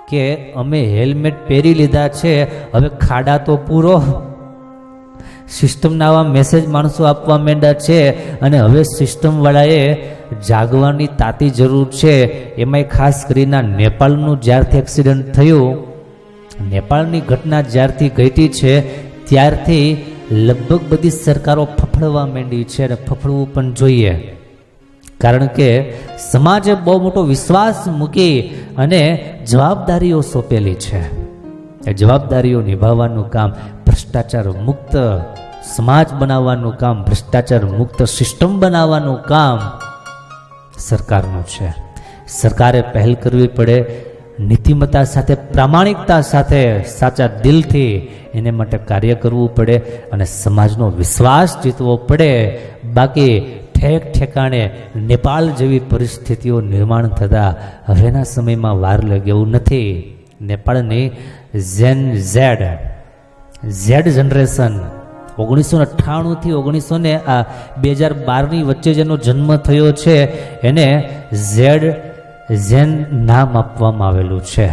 કે અમે હેલ્મેટ પહેરી લીધા છે, હવે ખાડા તો પૂરો. સિસ્ટમના આવા મેસેજ માણસો આપવા માંડ્યા છે અને હવે સિસ્ટમવાળાએ જાગવાની તાતી જરૂર છે. એમાંય ખાસ કરીને નેપાળનું જ્યારથી એક્સિડન્ટ થયું, નેપાળની ઘટના જ્યારથી ઘટી છે ત્યારથી લગભગ બધી સરકારો ફફડવા માંડી છે અને ફફડવું પણ જોઈએ. કારણ કે સમાજે બહુ મોટો વિશ્વાસ મૂકી અને જવાબદારીઓ સોંપેલી છે. એ જવાબદારીઓ નિભાવવાનું કામ, ભ્રષ્ટાચાર મુક્ત સમાજ બનાવવાનું કામ, ભ્રષ્ટાચાર મુક્ત સિસ્ટમ બનાવવાનું કામ સરકારનું છે. સરકારે પહેલ કરવી પડે, નીતિમત્તા સાથે, પ્રામાણિકતા સાથે, સાચા દિલથી એને માટે કાર્ય કરવું પડે અને સમાજનો વિશ્વાસ જીતવો પડે. બાકી ઠેક ઠેકાણે નેપાળ જેવી પરિસ્થિતિઓ નિર્માણ થતાં હવેના સમયમાં વાર લાગે એવું નથી. નેપાળની ઝેડ જનરેશન 1998થી 2012ની વચ્ચે જેનો જન્મ થયો છે એને ઝેન નામ આપવામાં આવેલું છે.